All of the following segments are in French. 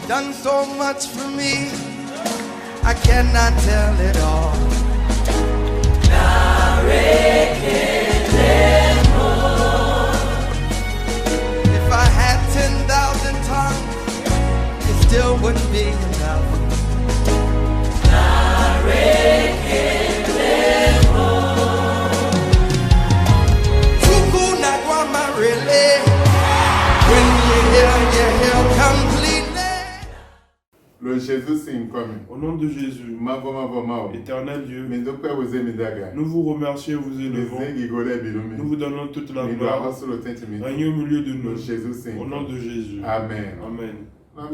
done so much for me, I cannot tell it all. If I had 10,000 tongues, it still wouldn't be enough. Tuku Nagwama really, when you hear completely. Le Jésus c'est coming. Au nom de Jésus, éternel Dieu, nous vous remercions et vous élevons. Nous vous donnons toute la gloire. Régnez au milieu de nous. Au nom de Jésus. Amen. Amen. Mon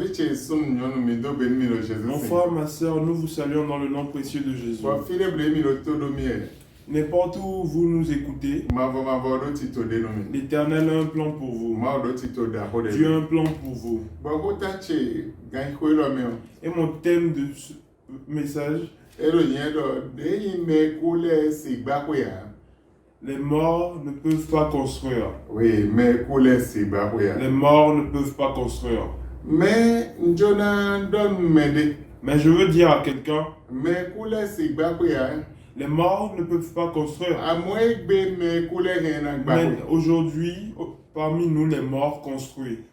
Mon frère, ma soeur, nous vous saluons dans le nom précieux de Jésus. N'importe où vous nous écoutez, l'Éternel a un plan pour vous. Dieu a un plan pour vous. Et mon thème de ce message, les morts ne peuvent pas construire. Oui, mais Les morts ne peuvent pas construire. Mais je veux dire à quelqu'un, les morts ne peuvent pas construire. Mais aujourd'hui, parmi nous, les morts construisent.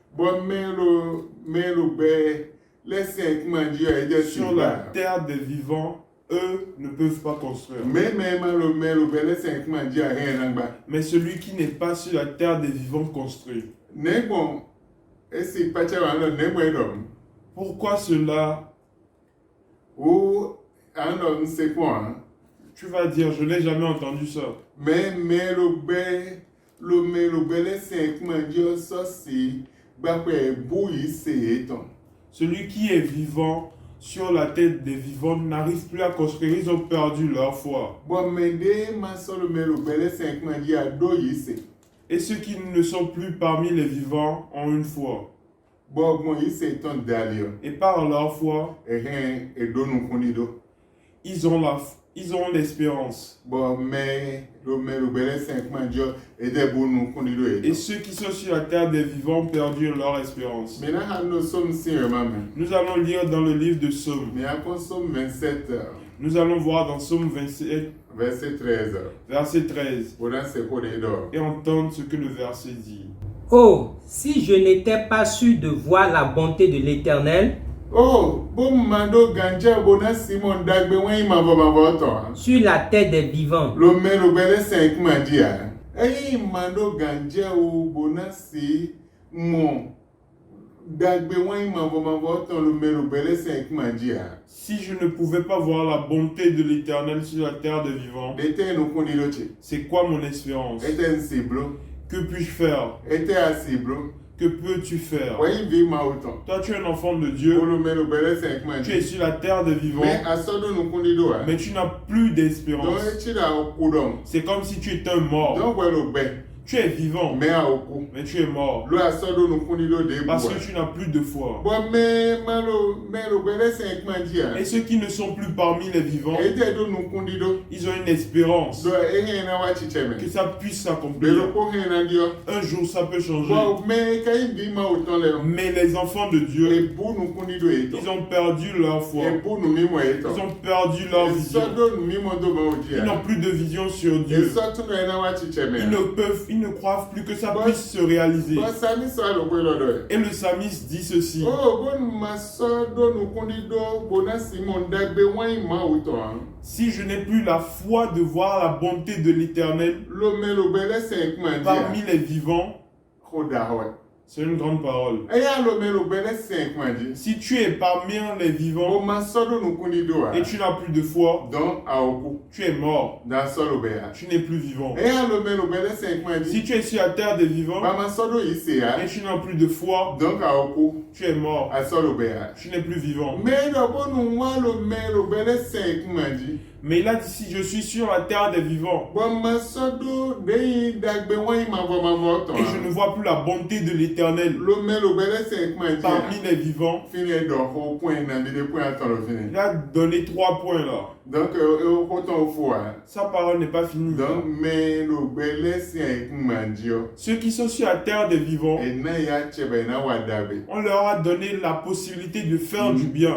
Sur la terre des vivants, eux ne peuvent pas construire. Mais celui qui n'est pas sur la terre des vivants construit. Pourquoi cela? Tu vas dire, je n'ai jamais entendu ça. Celui qui est vivant sur la tête des vivants n'arrive plus à construire, ils ont perdu leur foi. Et ceux qui ne sont plus parmi les vivants ont une foi. Et par leur foi, ils ont l'espérance. Et ceux qui sont sur la terre des vivants ont perdu leur espérance. Nous allons lire dans le livre de Psaume. Nous allons voir dans Psaume 27, verset 13. Verset 13. Et entendre ce que le verset dit. Oh, si je n'étais pas sûr de voir la bonté de l'Éternel sur la terre des vivants, si je ne pouvais pas voir la bonté de l'Éternel sur la terre des vivants, c'est quoi mon espérance? Que puis-je faire? Que peux-tu faire? Toi, tu es un enfant de Dieu. Tu es sur la terre des vivants. Mais tu n'as plus d'espérance. C'est comme si tu étais mort. Tu es vivant, mais tu es mort. Parce que tu n'as plus de foi. Et ceux qui ne sont plus parmi les vivants, ils ont une espérance que ça puisse s'accomplir. Un jour, ça peut changer. Mais les enfants de Dieu, ils ont perdu leur foi. Ils ont perdu leur vision. Ils n'ont plus de vision sur Dieu. Ils ne croient plus que ça puisse se réaliser. Et le psalmiste dit ceci. Si je n'ai plus la foi de voir la bonté de l'Éternel parmi les vivants, c'est une grande parole. Si tu es parmi les vivants et tu n'as plus de foi, tu es mort. Tu n'es plus vivant. Si tu es sur la terre des vivants et tu n'as plus de foi, tu es mort. Tu n'es plus vivant. Mais il a dit, si je suis sur la terre des vivants et je ne vois plus la bonté de l'Éternel parmi les vivants, il a donné 3 points là. Donc, Sa parole n'est pas finie. donc, mais le belé si un mandio. Ceux qui sont sur la terre des vivants, Et na ya chebe na wadabe. on leur a donné la possibilité de faire du bien.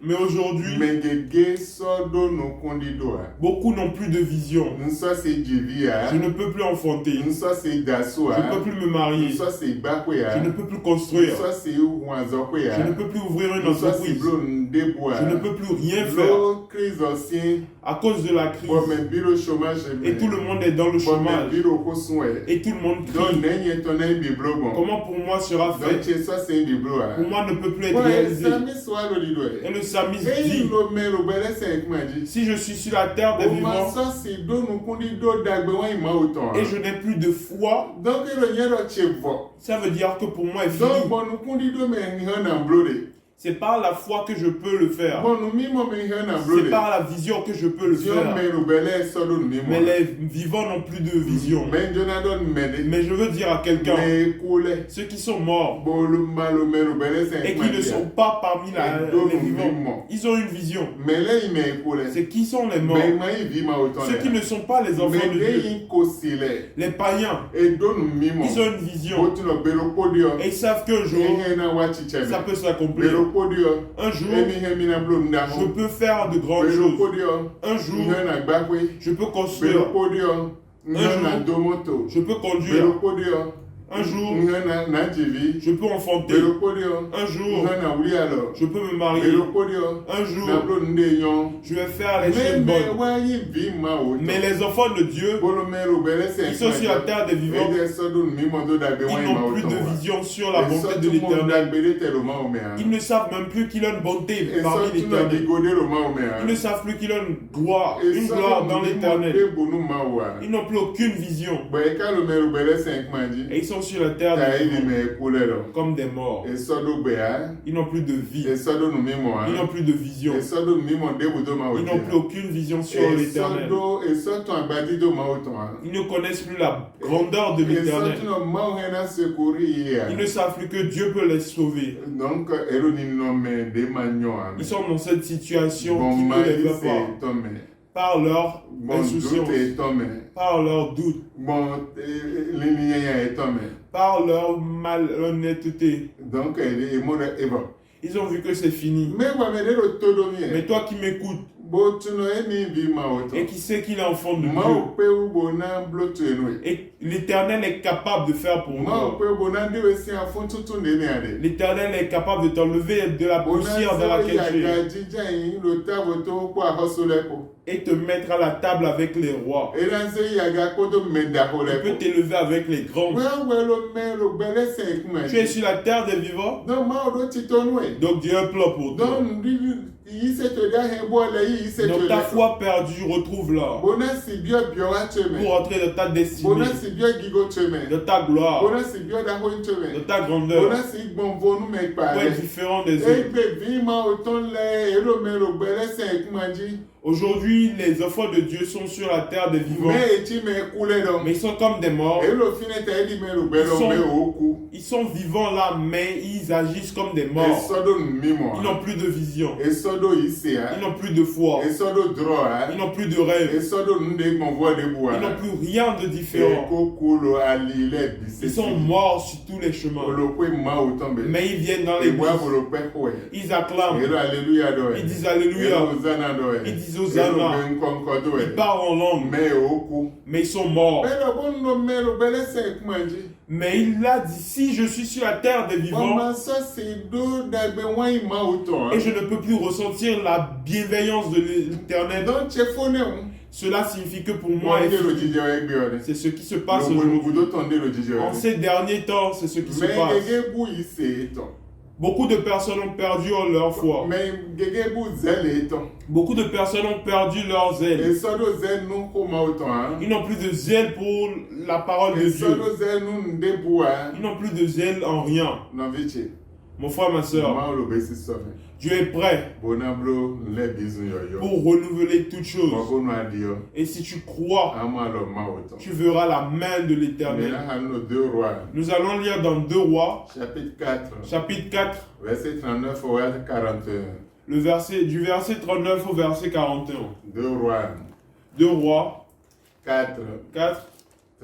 Mais aujourd'hui, Mais gege sodo no kondido a. beaucoup n'ont plus de vision. Nso se jivi a. Je ne peux plus enfanter. Nso se daso Je a. ne peux plus me marier. Nso se bakwe a. Je ne peux plus construire. Nso se wanzokwe Je a. ne peux plus ouvrir une Nso se entreprise. blo ndebo a. Je ne peux plus rien faire Lo crise ancien. à cause de la crise. Bon mais bureau chômage. Et tout le monde est dans le Bon mais chômage. bureau kosoué. Et tout le monde Donc crie. nenye tonne biblo bon. Comment pour moi sera Donc fait? ça c'est biblo a. Pour moi ne peut plus être Ouais, réalisé. ça me soit le lido. Et le psalmiste Et dit, le mais le belé c'est manji. si je suis sur la terre des vivants Ça c'est do no kondido dagbe wan ima autant. et je n'ai plus de foi, Donc le nyero chevo. ça veut dire que pour moi est Donc fini. bon no kondido me ngana blode. C'est par la foi que je peux le faire. Bon no mimo me ngana C'est blode. par la vision que je peux le Dieu faire. me le belé sodo mimo. Mais les vivants n'ont plus de vision. Mais Jonathan me Mais je veux dire à quelqu'un, mais coulé. ceux qui sont morts Bon le malo me le belé c'est et qui ne sont pas parmi les vivants, ils ont une vision. Mais là il me coulé. C'est qui sont les morts? Mais moi il vit ma autant. Ceux qui ne sont pas les enfants de Dieu. Mais kosile. Les païens, Et donne mimo. ils ont une vision. Botu no belo podio. Et ils savent qu'un jour, Et na wachi cheme. ça peut s'accomplir. Belo podio. Un jour, Je je peux faire de grandes choses. Un jour, je peux construire. Je peux conduire. Un jour, je peux enfanter. Un jour, je peux me marier. Un jour, je vais faire les choses bonnes. Mais les enfants de Dieu, qui sont sur la terre des vivants, ils n'ont plus de vision sur la bonté de l'Éternel. Ils ne savent même plus qu'il a une bonté parmi l'Éternel. Ils ne savent plus qu'il a une gloire dans l'Éternel. Ils n'ont plus aucune vision. Et ils sont sur la terre des vivants, comme des morts. Ils n'ont plus de vie. Ils n'ont plus de vision. Ils n'ont plus aucune vision sur l'Éternel. Ils ne connaissent plus la grandeur de l'Éternel. Ils ne savent plus que Dieu peut les sauver. Donc, Ils sont dans cette situation qui ne les va pas. Par leur insouciance, par leur doute, par leur malhonnêteté. Donc, Ils ont vu que c'est fini. Mais toi qui m'écoutes et qui sais qu'il est enfant de Dieu, et l'Éternel est capable de faire pour moi. L'Éternel est capable de t'enlever de la poussière dans laquelle tu es et te mettre à la table avec les rois. Il peut t'élever avec les grands. Tu es sur la terre des vivants. Donc Dieu a un plan pour toi. Donc ta foi perdue, retrouve-la pour entrer dans ta destinée, dans ta gloire, dans ta grandeur, pour être différent des autres. Aujourd'hui, les enfants de Dieu sont sur la terre des vivants, mais ils sont comme des morts. Ils sont vivants là, mais ils agissent comme des morts. Ils n'ont plus de vision. Ils n'ont plus de foi. Ils n'ont plus de rêve. Ils n'ont plus rien de différent. Ils sont morts sur tous les chemins. Mais ils viennent dans l'église. Ils acclament. Ils disent Alléluia. Ils disent Hosanna. Ils parlent en langue. Mais ils sont morts. Mais il a dit, si je suis sur la terre des vivants et je ne peux plus ressentir la bienveillance de l'Éternel, cela signifie que pour moi, c'est ce qui se passe aujourd'hui. En ces derniers temps, c'est ce qui se passe. Beaucoup de personnes ont perdu leur foi. Beaucoup de personnes ont perdu leur zèle. Ils n'ont plus de zèle pour la parole de Dieu. Ils n'ont plus de zèle en rien. Mon frère, ma soeur, Dieu est prêt pour renouveler toutes choses. Et si tu crois, tu verras la main de l'Éternel. Nous allons lire dans 2 Rois, chapitre 4, verset 39 au 41. du verset 39 au verset 41. 2 2 Rois 4, 4,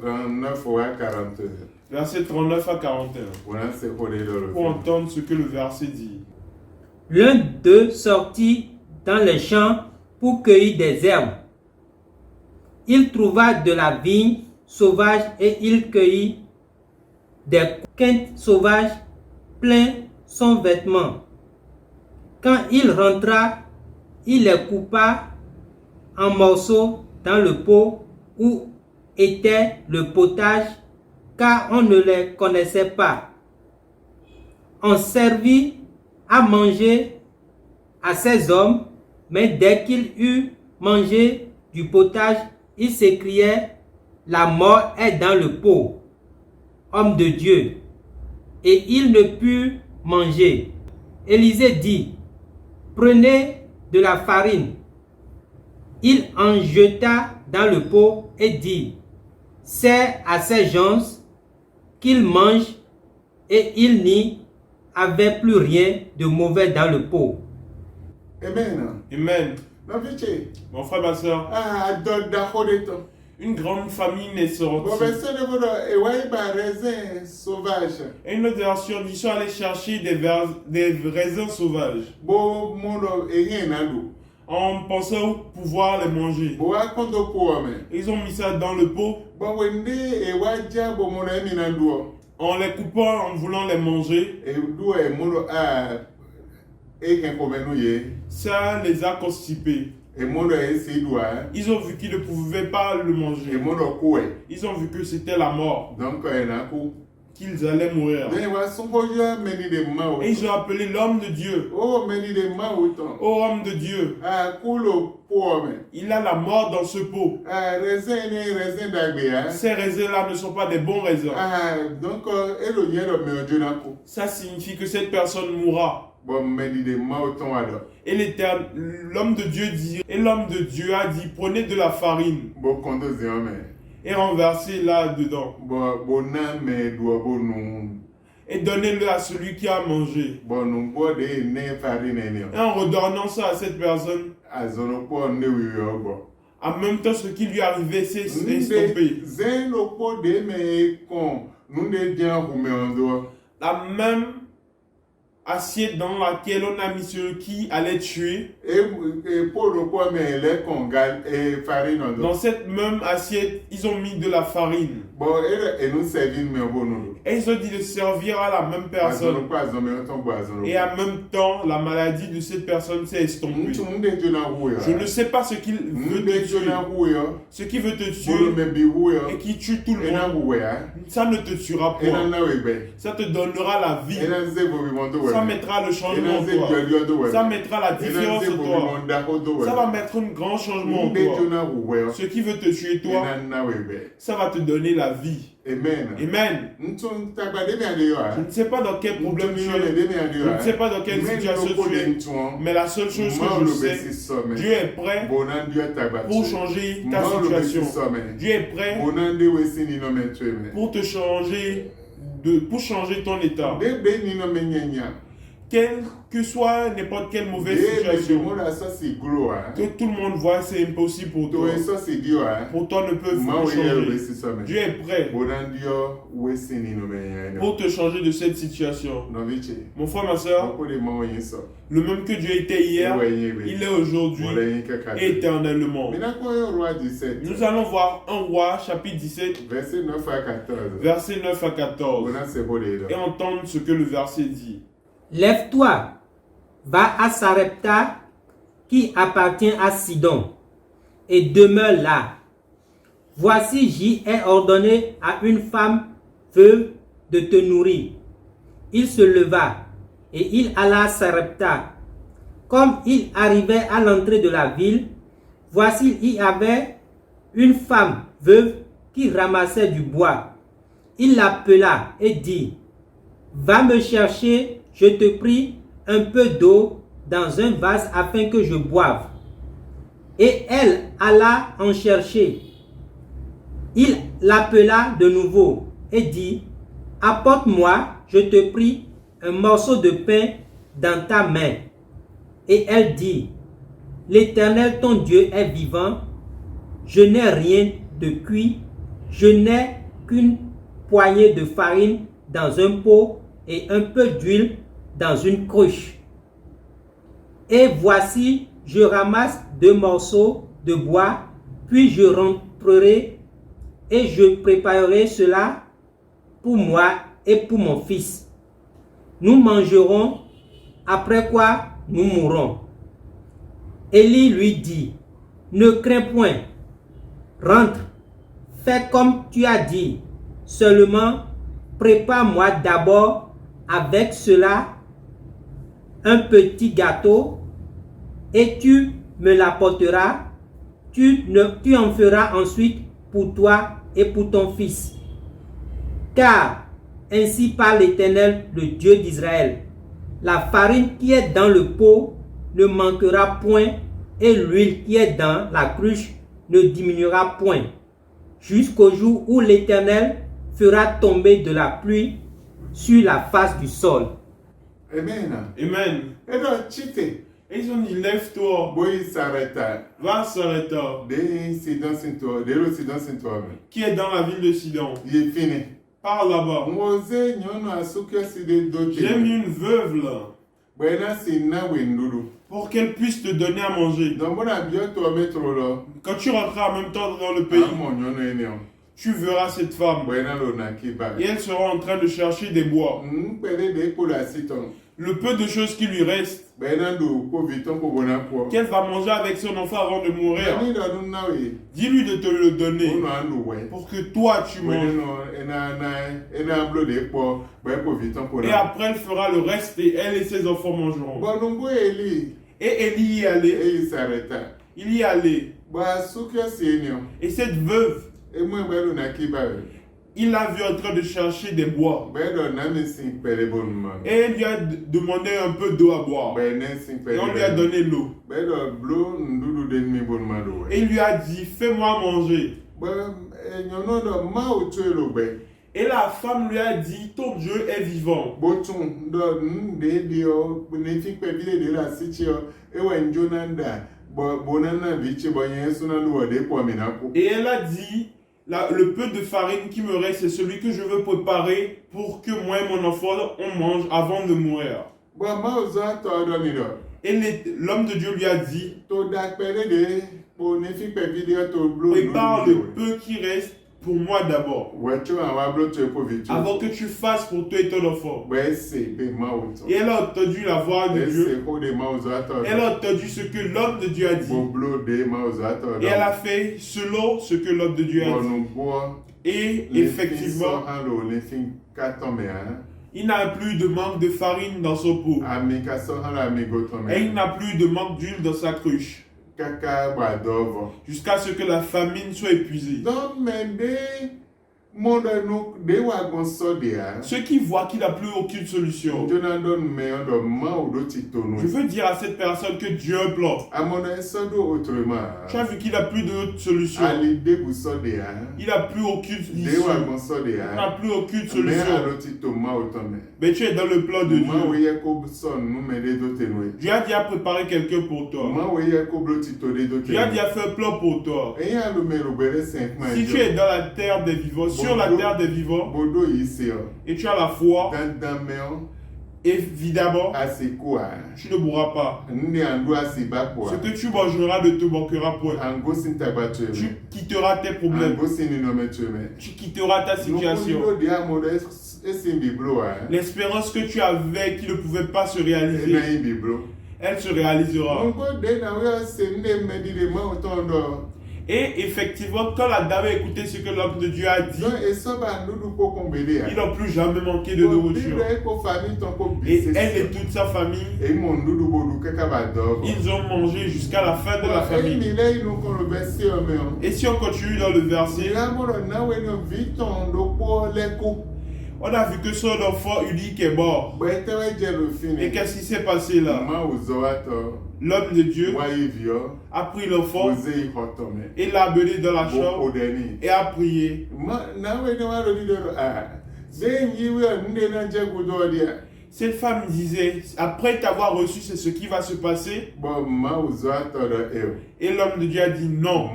39 à 41. verset 39 à 41. Voilà, c'est pour les Pour entendre ce que le verset dit. L'un d'eux sortit dans les champs pour cueillir des herbes. Il trouva de la vigne sauvage et il cueillit des quintes sauvages plein son vêtement. Quand il rentra, il les coupa en morceaux dans le pot où était le potage, car on ne les connaissait pas. On servit à manger à ces hommes, mais dès qu'il eut mangé du potage, il s'écriait: la mort est dans le pot, homme de Dieu. Et il ne put manger. Élisée dit: prenez de la farine. Il en jeta dans le pot et dit: c'est à ces gens qu'ils mangent, et il n'y avait plus rien de mauvais dans le pot. Amen. Amen. Non, vite. Mon frère, ma soeur, Ah, d'accord. une grande famine est sortie. Bon, ben, c'est le volant. Et ouais, bah, raisin sauvage. Et une autre version dit: ils sont allés chercher des raisins sauvages Bon, mon et rien à l'eau. en pensant pouvoir les manger. Bon, à compte pour moi. Ils ont mis ça dans le pot Bon, wende et waja bon mon ami na duo. en les coupant, en voulant les manger. Et duo et mon et qu'un commun ye. Ça les a constipés. Et mon et c'est doigt. Ils ont vu qu'ils ne pouvaient pas le Et manger. mon coué. Ils ont vu que c'était la mort, Donc un coup. qu'ils allaient mourir. Mais wa son boya meni de mao. Et ils ont appelé l'homme de Dieu. Oh meni de mao ton. Ô homme de Dieu, Ah kulo pour me. il a la mort dans ce pot. Ah raisin d'agbe. Ces raisins-là ne sont pas des bons raisins. Ah donc elo yero me ojo na ko. Ça signifie que cette personne mourra. Bon meni de mao ton alors. Et l'homme de Dieu dit, et l'homme de Dieu a dit: prenez de la farine Bon kondo ziome. et renversez là-dedans Bon na me doit bon nous. et donnez-le à celui qui a mangé. Bon nous bois de ne farine Et en redonnant ça à cette personne, azonopo ne wiyo bon. en même temps ce qui lui arrivait s'est estompé. Zenopo de me kon nous de bien rumeondo. La même assiette dans laquelle on a mis celui qui allait tuer, Et pour le quoi mais les congal et farine ondo. dans cette même assiette, ils ont mis de la farine. Bon et nous servir me bon nous. Et ils ont dit de servir à la même personne. Azonopo azome ton boison. Et en même temps, la maladie de cette personne s'est estompée. Nous de Dieu na ruyo. Je ne sais pas ce qu'il veut Nous de te Dieu tuer. na ruyo. Ce qui veut te Bon tuer me bi ruyo. et qui tue tout le Et na monde, ruya. ça ne te tuera Et na point. na webe. Ça te donnera la vie. Et na zebo bi mondo. Ça mettra le changement en toi. Ça mettra la différence en toi. Ça va mettre un grand changement en toi. Ce qui veut te tuer toi, ça va te donner la vie. Amen. Amen. Je ne sais pas dans quel problème tu es. Je ne sais pas dans quelle situation tu es. Mais la seule chose que je sais, Dieu est prêt pour changer ta situation. Dieu est prêt pour te changer, pour changer ton état. Quelle que soit n'importe quelle mauvaise situation, que tout le monde voit, c'est impossible pour toi. Pour toi, ne peut pas changer. Dieu est prêt pour te changer de cette situation. Mon frère, ma soeur, le même que Dieu était hier, il est aujourd'hui et éternellement. Nous allons voir 1 Roi, chapitre 17, Verset 9 à 14. versets 9 à 14, et entendre ce que le verset dit. Lève-toi, va à Sarepta, qui appartient à Sidon, et demeure là. Voici, j'y ai ordonné à une femme veuve de te nourrir. Il se leva, et il alla à Sarepta. Comme il arrivait à l'entrée de la ville, voici, il y avait une femme veuve qui ramassait du bois. Il l'appela et dit: va me chercher, je te prie, un peu d'eau dans un vase afin que je boive. Et elle alla en chercher. Il l'appela de nouveau et dit: apporte-moi, je te prie, un morceau de pain dans ta main. Et elle dit, l'Éternel ton Dieu est vivant, je n'ai rien de cuit, je n'ai qu'une poignée de farine dans un pot et un peu d'huile dans une cruche. Et voici, je ramasse 2 morceaux de bois, puis je rentrerai et je préparerai cela pour moi et pour mon fils. Nous mangerons, après quoi nous mourrons. Élie lui dit, ne crains point, rentre, fais comme tu as dit, seulement prépare-moi d'abord avec cela un petit gâteau et tu me l'apporteras, tu en feras ensuite pour toi et pour ton fils. Car ainsi parle l'Éternel, le Dieu d'Israël, la farine qui est dans le pot ne manquera point et l'huile qui est dans la cruche ne diminuera point, jusqu'au jour où l'Éternel fera tomber de la pluie sur la face du sol. Amen. Amen. Et donc, chite. Et ils ont dit, lève-toi, Boy s'arrêta. va à Sarepta, qui est dans la ville de Sidon. Il est fini. Pars là-bas. J'ai mis une veuve là, pour qu'elle puisse te donner à manger. Quand tu rentreras en même temps dans le pays, tu verras cette femme. Et elle sera en train de chercher des bois. Le peu de choses qui lui reste, qu'elle va manger avec son enfant avant de mourir. Dis-lui de te le donner pour que toi tu manges. Et après elle fera le reste et elle et ses enfants mangeront. Et Élie y est allé. Il y est allé. Et cette veuve, il l'a vu en train de chercher des bois. Et il lui a demandé un peu d'eau à boire. Et on lui a donné l'eau. Et il lui a dit, fais-moi manger. Et la femme lui a dit, ton Dieu est vivant. Et elle a dit, le peu de farine qui me reste, c'est celui que je veux préparer pour que moi et mon enfant, on mange avant de mourir. Et l'homme de Dieu lui a dit, prépare le peu qui reste pour moi d'abord, avant que tu fasses pour toi et ton enfant. Et elle a entendu la voix de Dieu. Elle a entendu ce que l'homme de Dieu a dit. Et elle a fait selon ce que l'homme de Dieu a dit. Et effectivement, il n'a plus de manque de farine dans son pot. Et il n'a plus de manque d'huile dans sa cruche. Jusqu'à ce que la famine soit épuisée. Ceux qui voient qu'il n'a plus aucune solution, je veux dire à cette personne que Dieu a un plan. Tu as vu qu'il n'a plus d'autre solution. Il n'a plus aucune issue. Il n'a plus aucune solution. Mais tu es dans le plan de Dieu. Dieu a déjà préparé quelqu'un pour toi. Dieu a déjà fait un plan pour toi. Si tu es dans la terre des vivants, sur la terre des vivants, et tu as la foi, évidemment, tu ne mourras pas. Ce que tu mangeras ne te manquera point. Tu quitteras tes problèmes. Tu quitteras ta situation. L'espérance que tu avais qui ne pouvait pas se réaliser, elle se réalisera. Et effectivement, quand la dame a écouté ce que l'homme de Dieu a dit, ils n'ont plus jamais manqué de nourriture. Et elle et toute sa famille, ils ont mangé jusqu'à la fin de la famine. Et si on continue dans le verset, on a vu que son enfant unique est mort. Et qu'est-ce qui s'est passé là? L'homme de Dieu a pris l'enfant et l'a amené dans la chambre et a Cette femme disait, après t'avoir reçu, c'est ce qui va se passer. Et l'homme de Dieu a dit non.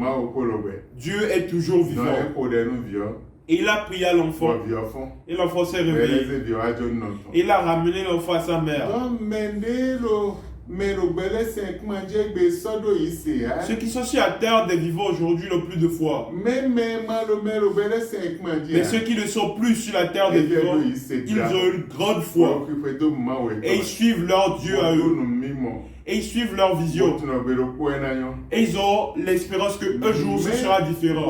Dieu est toujours vivant. Et il a prié à l'enfant. Et l'enfant s'est réveillé. Et il a ramené l'enfant à sa mère. Ceux qui sont sur la terre des vivants aujourd'hui n'ont plus de foi. Mais ceux qui ne sont plus sur la terre des vivants, ils ont une grande foi. Et ils suivent leur Dieu à eux. Et ils suivent leur vision. Et ils ont l'espérance qu'un jour ce sera différent.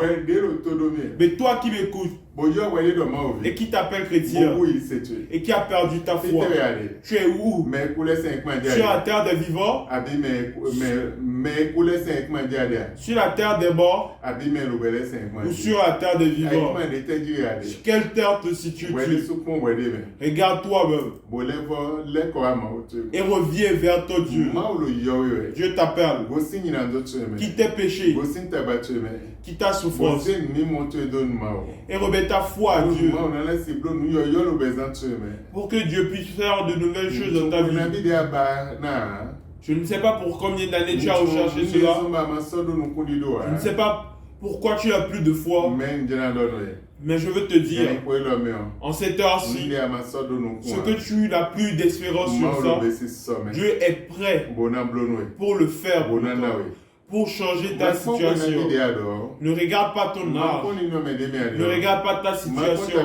Mais toi qui m'écoutes, et qui t'appelle chrétien, et qui a perdu ta foi, tu es où? Sur la terre des vivants? Sur la terre des morts? Ou sur la terre des vivants? Quelle terre te situes-tu? Regarde toi-même. Et reviens vers ton Dieu. Dieu t'appelle. Quitte tes péchés. Quitte ta souffrance. Et remets ta foi à Dieu. Pour que Dieu puisse faire de nouvelles choses dans ta vie. Je ne sais pas pour combien d'années tu as recherché cela. Je ne sais pas pourquoi tu n'as plus de foi. Mais je veux te dire, en cette heure-ci, ce que tu n'as plus d'espérance sur ça, Dieu est prêt pour le faire pour toi. Pour changer ta situation. Ne regarde pas ton âge. Ne regarde pas ta situation.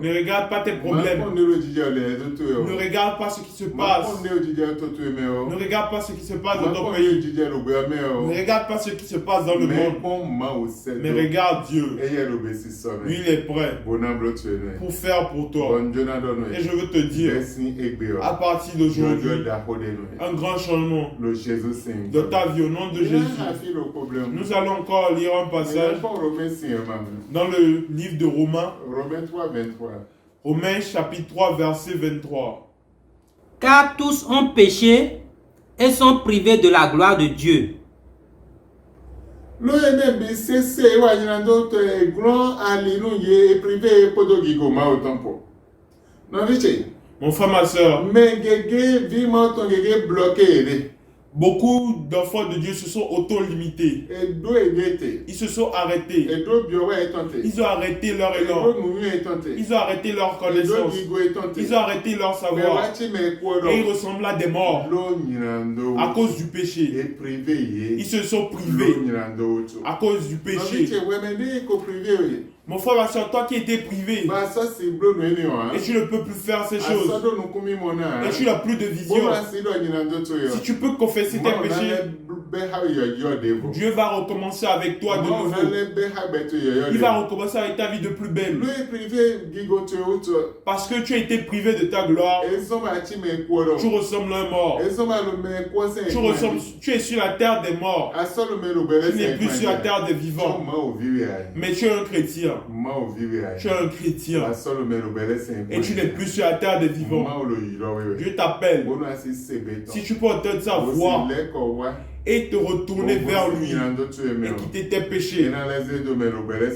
Ne regarde pas tes problèmes. Ne regarde pas ce qui se passe. Ne regarde pas ce qui se passe dans ton pays. Ne regarde pas ce qui se passe dans le monde. Mais regarde Dieu. Lui, il est prêt pour faire pour toi. Et je veux te dire, à partir d'aujourd'hui, un grand changement dans ta vie au nom de Jésus. Nous allons encore lire un passage dans le livre de Romains. Romains chapitre 3 verset 23. Car tous ont péché et sont privés de la gloire de Dieu. Mon frère, ma soeur, beaucoup d'enfants de Dieu se sont auto-limités. Ils se sont arrêtés. Ils ont arrêté leur élan. Ils ont arrêté leur connaissance. Ils ont arrêté leur savoir. Et ils ressemblent à des morts à cause du péché. Ils se sont privés à cause du péché. Mon frère, ma soeur, toi qui étais privé et tu ne peux plus faire ces choses et tu n'as plus de vision, si tu peux confesser tes péchés, Dieu va recommencer avec toi de nouveau. Il va recommencer avec ta vie de plus belle. Parce que tu as été privé de ta gloire. Tu ressembles à un mort. Tu es sur la terre des morts. Tu n'es plus sur la terre des vivants. Mais tu es un chrétien. Tu es un chrétien. Et tu n'es plus sur la terre des vivants. Dieu t'appelle. Si tu peux entendre sa voix et te retourner vers lui et quitter tes péchés,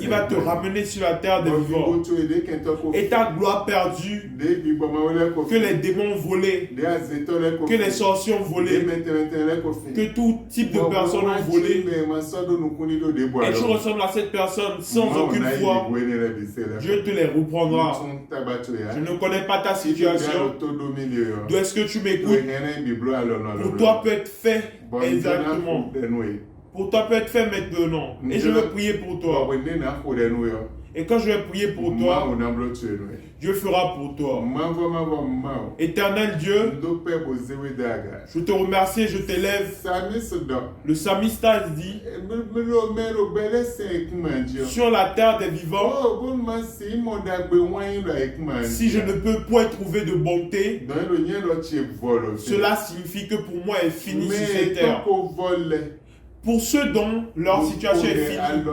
il va te ramener sur la terre des vivants. Et ta gloire perdue, que les démons ont volé, que les sorciers ont volé, que tout type de personnes ont volé, et tu ressembles à cette personne sans aucune foi, Dieu te les reprendra. Je ne connais pas ta situation. D'où est-ce que tu m'écoutes? Pour toi peut être fait exactement. Pour toi peut être fait maintenant. Et je veux prier pour toi. Et quand je vais prier pour toi, Dieu fera pour toi. Éternel Dieu, je te remercie et je t'élève. Le psalmiste dit, sur la terre des vivants, si je ne peux point trouver de bonté, cela signifie que pour moi est fini sur cette terre. Pour ceux dont leur situation est finie,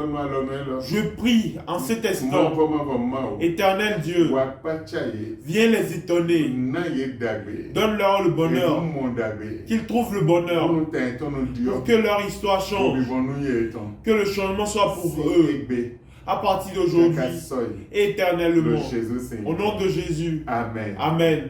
je prie en cet instant, Éternel Dieu, viens les étonner, donne-leur le bonheur, qu'ils trouvent le bonheur, pour que leur histoire change, que le changement soit pour eux, à partir d'aujourd'hui, éternellement, au nom de Jésus. Amen. Amen.